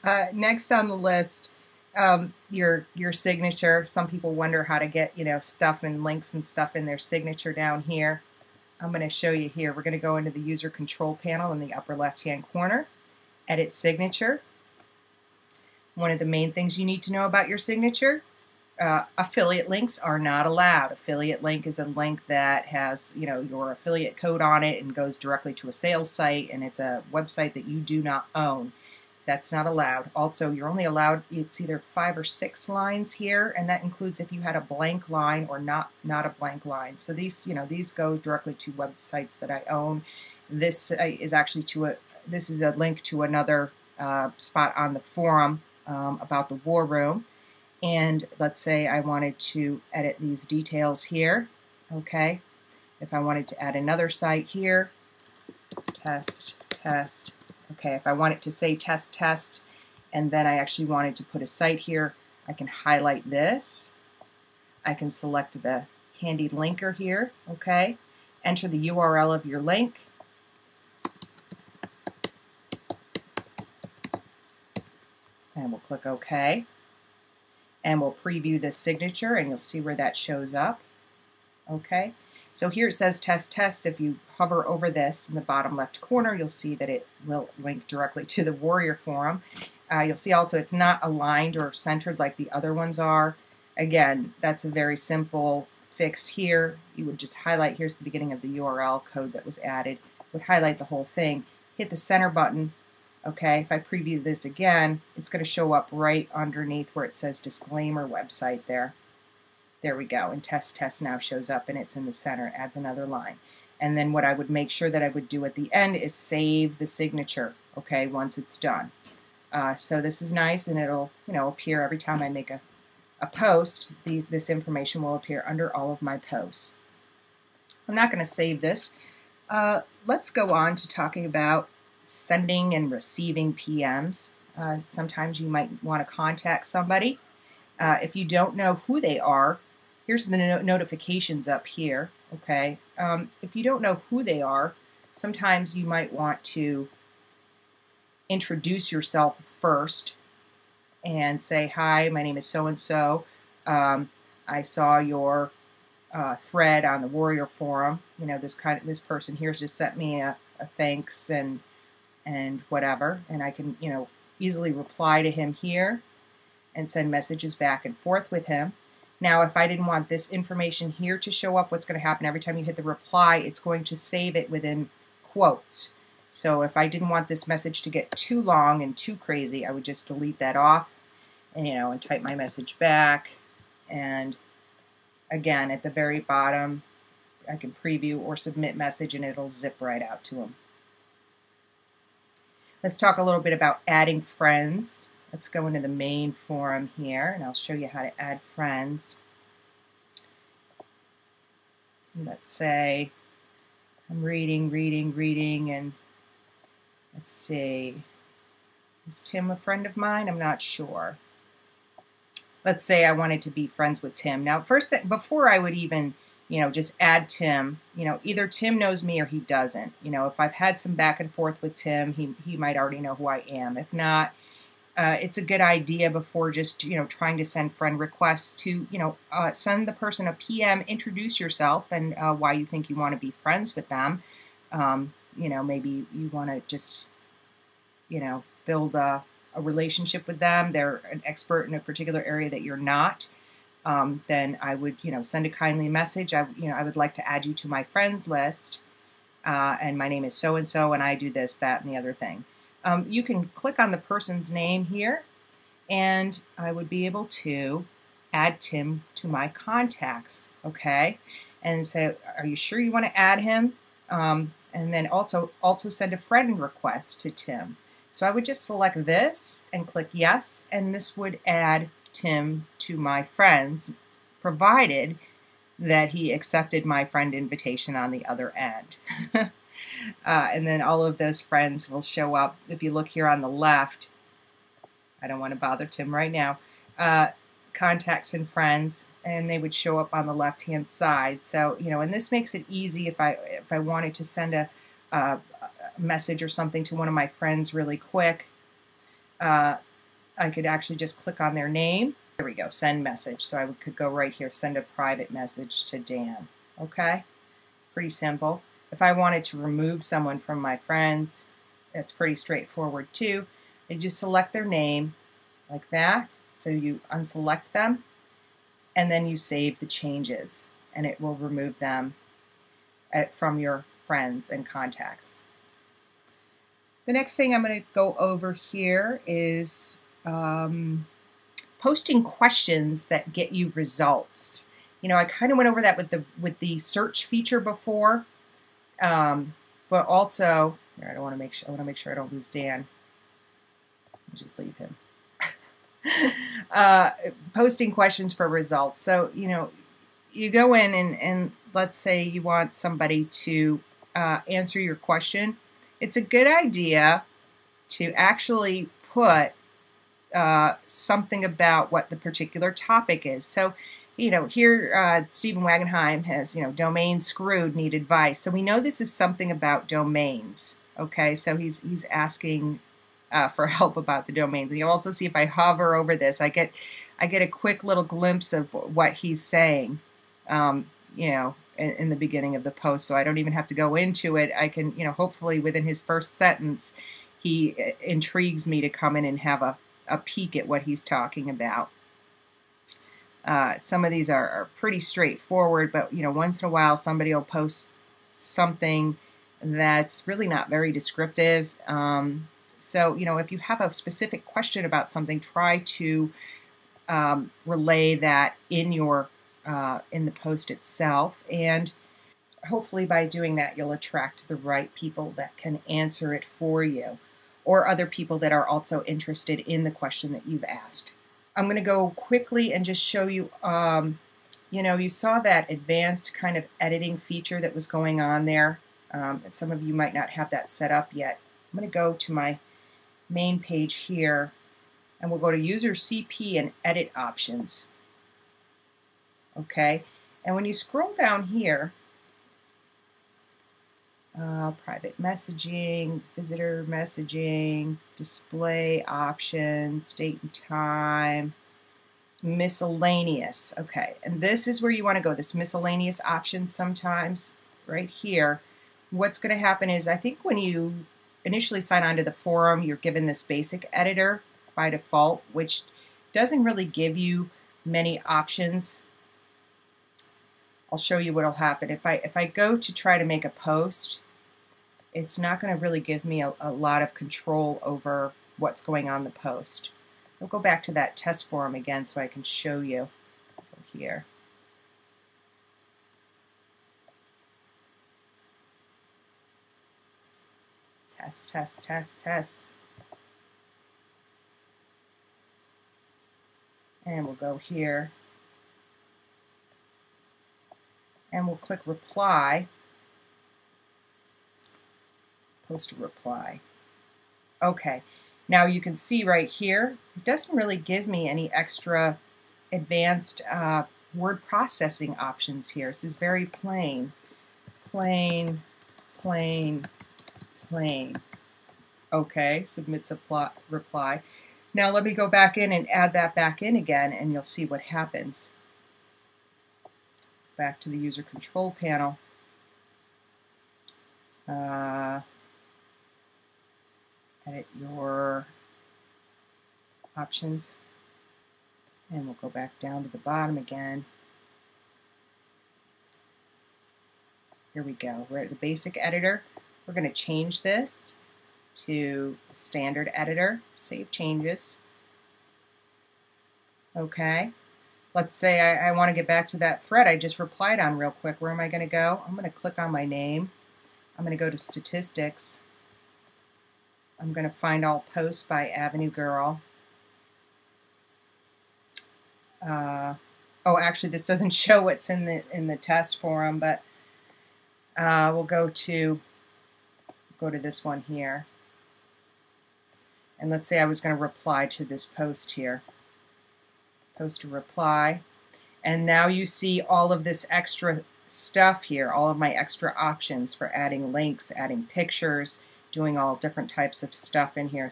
Next on the list, your signature. Some people wonder how to get stuff and links and stuff in their signature down here. I'm going to show you here. We're going to go into the user control panel in the upper left hand corner, edit signature. One of the main things you need to know about your signature, affiliate links are not allowed. Affiliate link is a link that has your affiliate code on it and goes directly to a sales site, and it's a website that you do not own. That's not allowed. Also, you're only allowed, it's either 5 or 6 lines here, and that includes if you had a blank line or not a blank line. So these these go directly to websites that I own. This is actually this is a link to another spot on the forum about the War Room. And let's say I wanted to edit these details here. Okay, if I wanted to add another site here, test. Okay, if I want it to say test, and then I actually wanted to put a site here, I can highlight this. I can select the handy linker here, okay? Enter the URL of your link. And we'll click OK. And we'll preview this signature, and you'll see where that shows up. Okay? So here it says test. If you hover over this in the bottom left corner, you'll see that it will link directly to the Warrior Forum. You'll see also it's not aligned or centered like the other ones are. Again, that's a very simple fix here. You would just highlight, here's the beginning of the URL code that was added, would highlight the whole thing, hit the center button. Okay, if I preview this again, it's going to show up right underneath where it says disclaimer website there. There we go, and test now shows up, and it's in the center, adds another line. And then what I would make sure that I would do at the end is save the signature, okay, once it's done. So this is nice, and it'll appear every time I make a post. This information will appear under all of my posts. I'm not going to save this. Let's go on to talking about sending and receiving PMs. Sometimes you might want to contact somebody. If you don't know who they are, here's the notifications up here, okay? If you don't know who they are, sometimes you might want to introduce yourself first and say, hi, my name is so-and-so. I saw your thread on the Warrior Forum. This person here's just sent me a thanks and whatever, and I can easily reply to him here and send messages back and forth with him. Now, if I didn't want this information here to show up, what's going to happen every time you hit the reply, it's going to save it within quotes. So if I didn't want this message to get too long and too crazy, I would just delete that off and type my message back. And again, at the very bottom, I can preview or submit message, and it'll zip right out to him. Let's talk a little bit about adding friends. Let's go into the main forum here, and I'll show you how to add friends. Let's say I'm reading, and let's see. Is Tim a friend of mine? I'm not sure. Let's say I wanted to be friends with Tim. Now, before I would even just add Tim, either Tim knows me or he doesn't. If I've had some back and forth with Tim, he might already know who I am. If not, it's a good idea before just trying to send friend requests to send the person a PM, introduce yourself and why you think you want to be friends with them. Maybe you want to just build a relationship with them. They're an expert in a particular area that you're not. Then I would send a kindly message. I would like to add you to my friends list, and my name is so and so, and I do this, that, and the other thing. You can click on the person's name here, and I would be able to add Tim to my contacts, okay? And so, are you sure you want to add him? And then also send a friend request to Tim. So I would just select this and click yes, and this would add Tim to my friends, provided that he accepted my friend invitation on the other end. And then all of those friends will show up. If you look here on the left, I don't want to bother Tim right now, contacts and friends, and they would show up on the left-hand side. So, and this makes it easy if I wanted to send a message or something to one of my friends really quick. I could actually just click on their name. There we go, send message. So I could go right here, send a private message to Dan. Okay, pretty simple. If I wanted to remove someone from my friends, that's pretty straightforward too. You just select their name like that. So you unselect them and then you save the changes and it will remove them from your friends and contacts. The next thing I'm going to go over here is posting questions that get you results. You know, I kind of went over that with the search feature before, but also here, I want to make sure I don't lose Dan. Let me just leave him. Posting questions for results. So you know, you go in and let's say you want somebody to answer your question. It's a good idea to actually put something about what the particular topic is. So, you know, here Stephen Wagenheim has, you know, domains screwed, need advice. So we know this is something about domains. Okay, so he's asking for help about the domains. And you'll also see if I hover over this, I get a quick little glimpse of what he's saying. You know, in the beginning of the post, so I don't even have to go into it. I can, you know, hopefully within his first sentence, he intrigues me to come in and have a peek at what he's talking about. Some of these are pretty straightforward, but you know, once in a while somebody will post something that's really not very descriptive. So, you know, if you have a specific question about something, try to relay that in your in the post itself, and hopefully by doing that you'll attract the right people that can answer it for you, or other people that are also interested in the question that you've asked. I'm going to go quickly and just show you, you know, you saw that advanced kind of editing feature that was going on there. Some of you might not have that set up yet. I'm going to go to my main page here, and we'll go to User CP and Edit Options. Okay, and when you scroll down here, private messaging, visitor messaging, display options, date and time, miscellaneous. Okay, and this is where you want to go, this miscellaneous option sometimes, right here. What's going to happen is, I think when you initially sign on to the forum, you're given this basic editor by default, which doesn't really give you many options. I'll show you what'll happen. If I go to try to make a post, it's not going to really give me a lot of control over what's going on in the post. We'll go back to that test forum again so I can show you. Go here. Test, test, test, test. And we'll go here. And we'll click reply, post a reply. Okay, now you can see right here, it doesn't really give me any extra advanced word processing options here. This is very plain, plain, plain, plain. Okay, submit reply. Now let me go back in and add that back in again, and you'll see what happens. Back to the user control panel. Edit your options, and we'll go back down to the bottom again. Here we go. We're at the basic editor. We're going to change this to standard editor. Save changes. Okay. Let's say I want to get back to that thread I just replied on real quick. Where am I going to go? I'm going to click on my name. I'm going to go to statistics. I'm going to find all posts by Avenue Girl. Oh, actually, this doesn't show what's in the test forum, but we'll go to this one here. And let's say I was going to reply to this post here. Post a reply, and now you see all of this extra stuff here, all of my extra options for adding links, adding pictures, doing all different types of stuff in here.